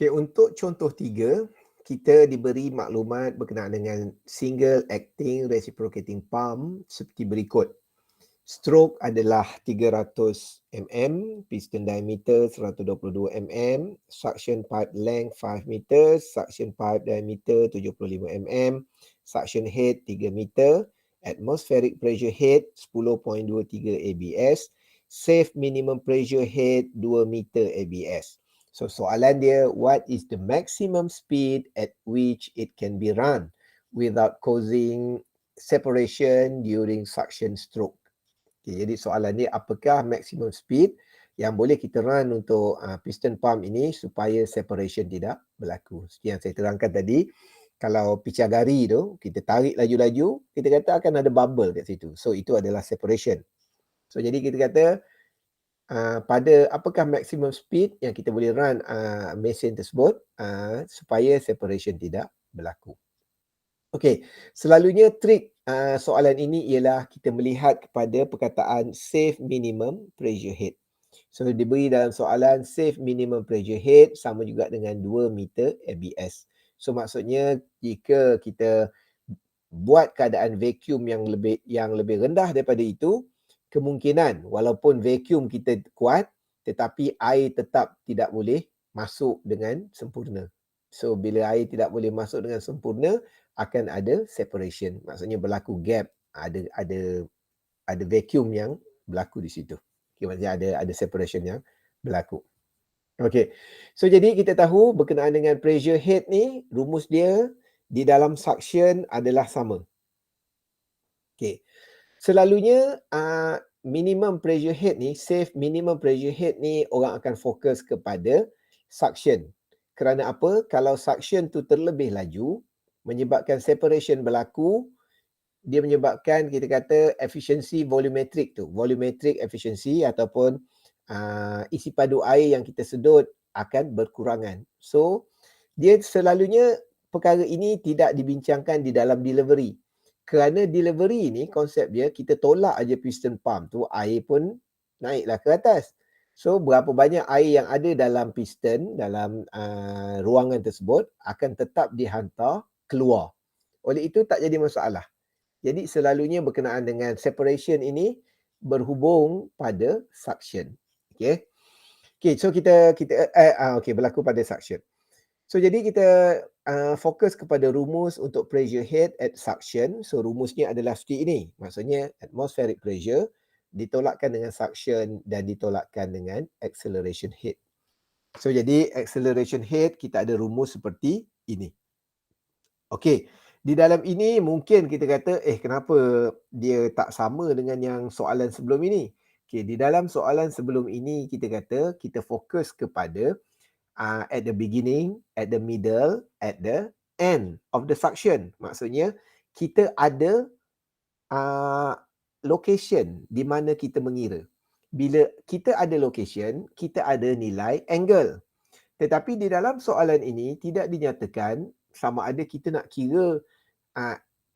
Okey, untuk contoh 3, kita diberi maklumat berkenaan dengan single acting reciprocating pump seperti berikut. Stroke adalah 300 mm, piston diameter 122 mm, suction pipe length 5 meter, suction pipe diameter 75 mm, suction head 3 meter, atmospheric pressure head 10.23 ABS, safe minimum pressure head 2 meter ABS. So soalan dia, what is the maximum speed at which it can be run without causing separation during suction stroke? Okay, jadi soalan ni, apakah maximum speed yang boleh kita run untuk piston pump ini supaya separation tidak berlaku. Seperti yang saya terangkan tadi, kalau picagari tu kita tarik laju-laju, kita kata akan ada bubble kat situ. So itu adalah separation. So jadi kita kata pada apakah maximum speed yang kita boleh run mesin tersebut supaya separation tidak berlaku. Okey, selalunya trik soalan ini ialah kita melihat kepada perkataan safe minimum pressure head. So diberi dalam soalan safe minimum pressure head sama juga dengan 2 meter ABS. So maksudnya jika kita buat keadaan vacuum yang lebih rendah daripada itu, kemungkinan walaupun vacuum kita kuat tetapi air tetap tidak boleh masuk dengan sempurna. So bila air tidak boleh masuk dengan sempurna, akan ada separation. Maksudnya berlaku gap, ada vacuum yang berlaku di situ. Okay, maksudnya ada separation yang berlaku. Okey. So jadi kita tahu berkenaan dengan pressure head ni, rumus dia di dalam suction adalah sama. Okey. Selalunya minimum pressure head ni, safe minimum pressure head ni orang akan fokus kepada suction. Kerana apa? Kalau suction tu terlebih laju, menyebabkan separation berlaku, dia menyebabkan kita kata efisiensi volumetric tu, volumetric efficiency ataupun isi padu air yang kita sedut akan berkurangan. So, dia selalunya perkara ini tidak dibincangkan di dalam delivery. Kerana delivery ni konsep dia, kita tolak aja piston pump tu, air pun naiklah ke atas. So berapa banyak air yang ada dalam piston, dalam ruangan tersebut akan tetap dihantar keluar. Oleh itu tak jadi masalah. Jadi selalunya berkenaan dengan separation ini berhubung pada suction. Okey. Okey, so kita okey, berlaku pada suction. So jadi kita fokus kepada rumus untuk pressure head at suction. So rumusnya adalah seperti ini. Maksudnya atmospheric pressure ditolakkan dengan suction dan ditolakkan dengan acceleration head. So jadi acceleration head kita ada rumus seperti ini. Okey, di dalam ini mungkin kita kata kenapa dia tak sama dengan yang soalan sebelum ini. Okey, di dalam soalan sebelum ini kita kata kita fokus kepada at the beginning, at the middle, at the end of the suction. Maksudnya kita ada location di mana kita mengira. Bila kita ada location, kita ada nilai angle. Tetapi di dalam soalan ini tidak dinyatakan sama ada kita nak kira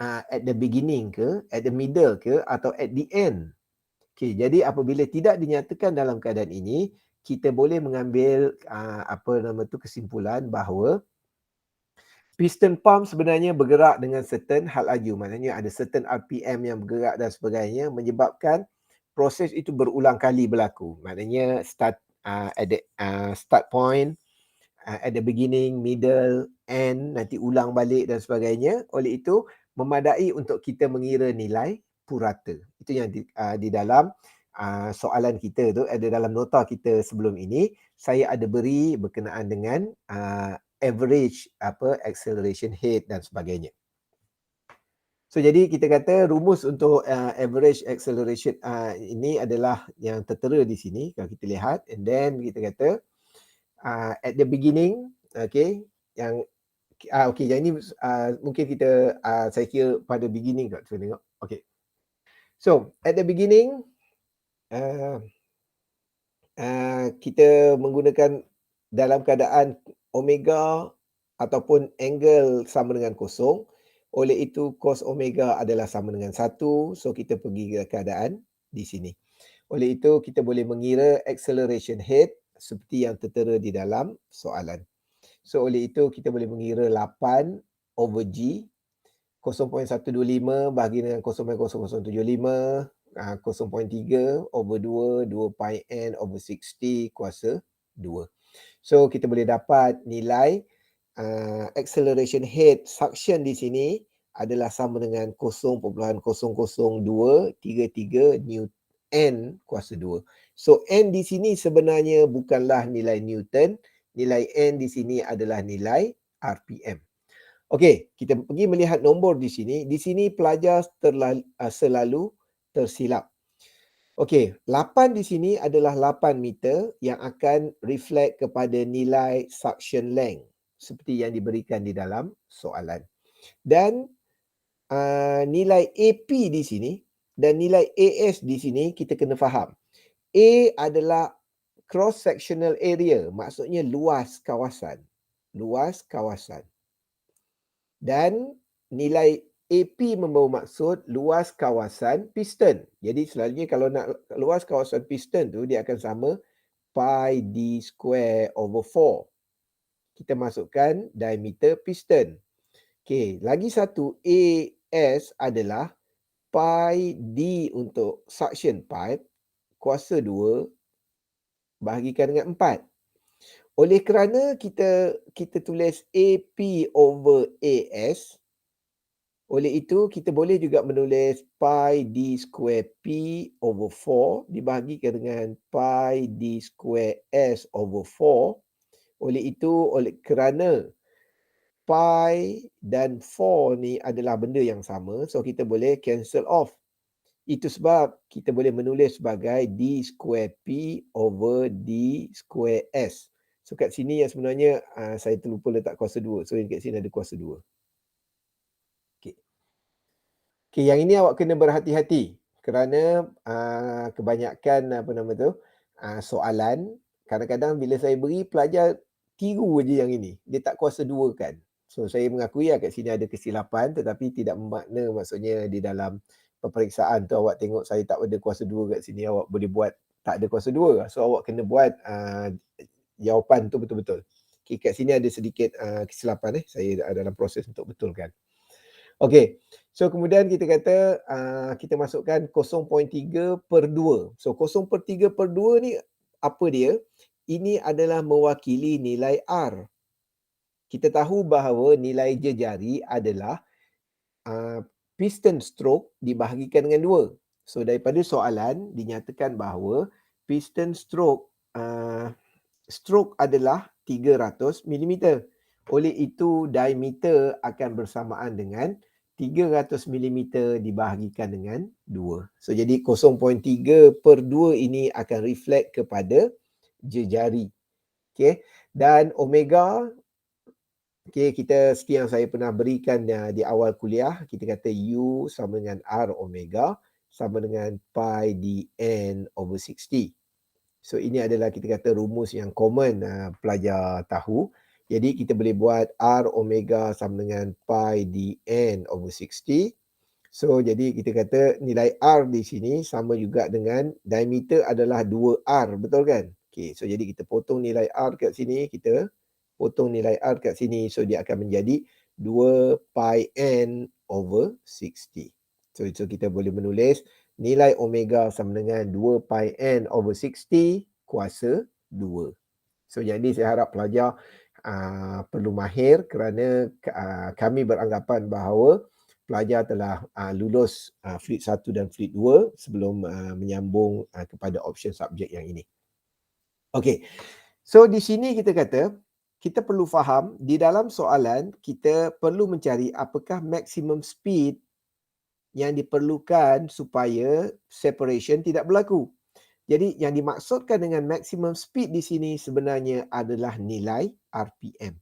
at the beginning ke, at the middle ke, atau at the end. Okay, jadi apabila tidak dinyatakan dalam keadaan ini, kita boleh mengambil kesimpulan bahawa piston pump sebenarnya bergerak dengan certain hal laju. Maknanya ada certain RPM yang bergerak dan sebagainya, menyebabkan proses itu berulang kali berlaku. Maknanya start at the start point, at the beginning, middle, end, nanti ulang balik dan sebagainya. Oleh itu, memadai untuk kita mengira nilai purata. Itu yang di dalam soalan kita tu, ada dalam nota kita sebelum ini, saya ada beri berkenaan dengan average acceleration head dan sebagainya. So jadi kita kata rumus untuk average acceleration ini adalah yang tertera di sini kalau kita lihat, and then kita kata at the beginning, okay, yang okey, yang ini mungkin kita saya kira pada beginning kat kita tengok. Okey. So, at the beginning kita menggunakan dalam keadaan omega ataupun angle sama dengan kosong. Oleh itu cos omega adalah sama dengan 1. So kita pergi ke keadaan di sini. Oleh itu kita boleh mengira acceleration head seperti yang tertera di dalam soalan. So oleh itu kita boleh mengira 8 over G 0.125 bahagi dengan 0.0075 0.3 over 2 pi n over 60 kuasa 2. So kita boleh dapat nilai acceleration head suction di sini adalah sama dengan 0.0023 Newton kuasa 2. So N di sini sebenarnya bukanlah nilai Newton, nilai N di sini adalah nilai RPM. Okey, kita pergi melihat nombor di sini. Di sini pelajar selalu tersilap. Okey, 8 di sini adalah 8 meter yang akan reflect kepada nilai suction length seperti yang diberikan di dalam soalan. Dan nilai AP di sini dan nilai AS di sini kita kena faham. A adalah cross sectional area, maksudnya luas kawasan. Luas kawasan. Dan nilai AP membawa maksud luas kawasan piston. Jadi selalunya kalau nak luas kawasan piston tu dia akan sama pi d square over 4. Kita masukkan diameter piston. Okey, lagi satu AS adalah pi d untuk suction pipe kuasa 2 bahagikan dengan 4. Oleh kerana kita tulis AP over AS, oleh itu kita boleh juga menulis pi d square P over 4 dibahagikan dengan pi d square S over 4. Oleh itu, oleh kerana pi dan 4 ni adalah benda yang sama, so kita boleh cancel off. Itu sebab kita boleh menulis sebagai d square P over d square S. So kat sini yang sebenarnya saya terlupa letak kuasa 2. So kat sini ada kuasa 2. Okey. Okey, yang ini awak kena berhati-hati kerana kebanyakan soalan kadang-kadang bila saya beri pelajar tiru je yang ini. Dia tak kuasa 2 kan. So saya mengakui kat sini ada kesilapan tetapi tidak bermakna maksudnya di dalam peperiksaan tu awak tengok saya tak ada kuasa 2 kat sini awak boleh buat tak ada kuasa 2. So awak kena buat jawapan tu betul-betul. Okey, kat sini ada sedikit kesilapan saya dalam proses untuk betulkan. Okey. So kemudian kita kata kita masukkan 0.3/2. So 0.3/2 ni apa dia? Ini adalah mewakili nilai R. Kita tahu bahawa nilai jejari adalah piston stroke dibahagikan dengan 2. So daripada soalan dinyatakan bahawa piston stroke adalah 300 mm. Oleh itu diameter akan bersamaan dengan 300 mm dibahagikan dengan 2. So jadi 0.3/2 ini akan reflect kepada jejari. Okey. Dan omega, okey, kita seperti yang saya pernah berikan di awal kuliah, kita kata U sama dengan R omega sama dengan pi dn over 60. So ini adalah kita kata rumus yang common pelajar tahu. Jadi kita boleh buat R omega sama dengan pi dn over 60. So jadi kita kata nilai R di sini sama juga dengan diameter adalah 2R, betul kan? Okey, so jadi kita potong nilai R kat sini, kita potong nilai R kat sini, so dia akan menjadi 2 pi n over 60. So kita boleh menulis nilai omega sama dengan 2 pi n over 60 kuasa 2. So jadi saya harap pelajar perlu mahir kerana kami beranggapan bahawa pelajar telah lulus Fleet 1 dan Fleet 2 sebelum menyambung kepada option subjek yang ini. Okey. So di sini kita kata kita perlu faham di dalam soalan kita perlu mencari apakah maximum speed yang diperlukan supaya separation tidak berlaku. Jadi yang dimaksudkan dengan maximum speed di sini sebenarnya adalah nilai RPM.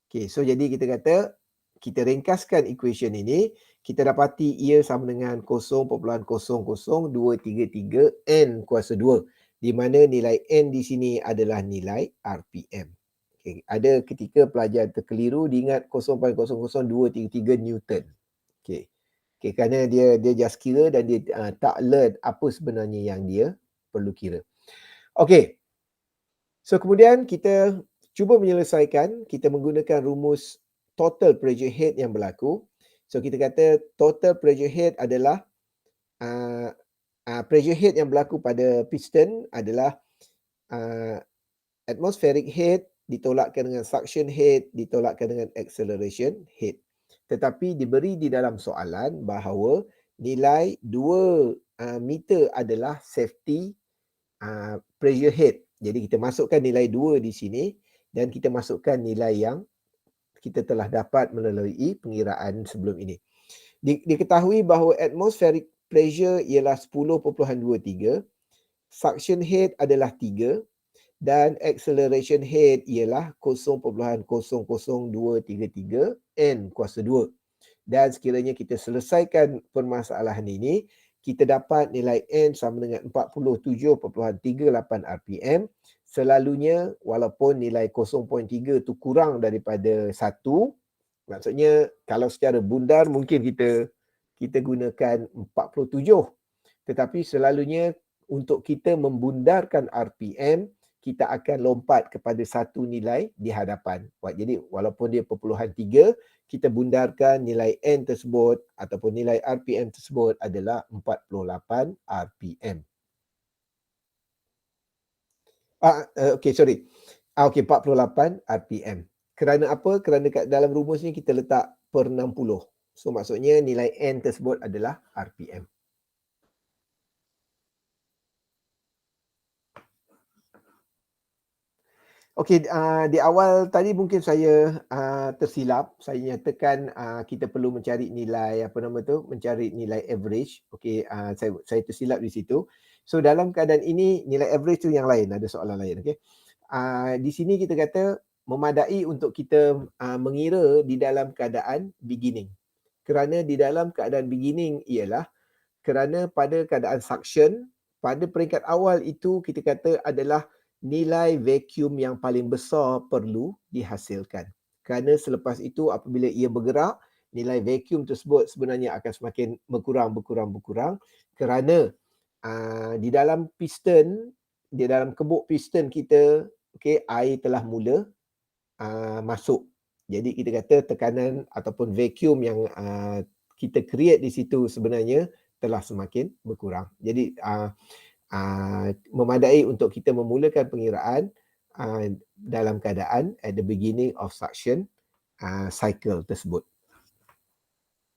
Okey, so jadi kita kata kita ringkaskan equation ini, kita dapati ia sama dengan 0.00233 N kuasa 2 di mana nilai N di sini adalah nilai RPM. Okey, ada ketika pelajar terkeliru diingat 0.00233 Newton. Okey. Okey, kerana dia just kira dan dia tak learn apa sebenarnya yang dia perlu kira. Okey. So kemudian kita Cuba menyelesaikan, kita menggunakan rumus total pressure head yang berlaku. So kita kata total pressure head adalah pressure head yang berlaku pada piston adalah atmospheric head ditolakkan dengan suction head ditolakkan dengan acceleration head. Tetapi diberi di dalam soalan bahawa nilai 2 meter adalah safety pressure head. Jadi kita masukkan nilai 2 di sini dan kita masukkan nilai yang kita telah dapat melalui pengiraan sebelum ini. Diketahui bahawa atmospheric pressure ialah 10.23, suction head adalah 3 dan acceleration head ialah 0.00233 N kuasa 2. Dan sekiranya kita selesaikan permasalahan ini, kita dapat nilai N sama dengan 47.38 RPM. Selalunya walaupun nilai 0.3 tu kurang daripada 1, maksudnya kalau secara bundar mungkin kita gunakan 47. Tetapi selalunya untuk kita membundarkan RPM, kita akan lompat kepada satu nilai di hadapan. Jadi walaupun dia perpuluhan 3, kita bundarkan nilai N tersebut ataupun nilai RPM tersebut adalah 48 RPM. Okey, 48 RPM. Kerana apa? Kerana kat dalam rumus ni kita letak per 60. So maksudnya nilai N tersebut adalah RPM. Okey, di awal tadi mungkin saya tersilap. Saya nyatakan kita perlu mencari nilai mencari nilai average. Okey, saya tersilap di situ. So dalam keadaan ini nilai average tu yang lain, ada soalan lain. Okey. Di sini kita kata memadai untuk kita mengira di dalam keadaan beginning. Kerana di dalam keadaan beginning ialah kerana pada keadaan suction, pada peringkat awal itu kita kata adalah nilai vacuum yang paling besar perlu dihasilkan. Kerana selepas itu apabila ia bergerak, nilai vacuum tersebut sebenarnya akan semakin berkurang kerana di dalam piston, di dalam kebuk piston kita, air telah mula masuk. Jadi kita kata tekanan ataupun vacuum yang kita create di situ sebenarnya telah semakin berkurang. Jadi memadai untuk kita memulakan pengiraan dalam keadaan at the beginning of suction cycle tersebut.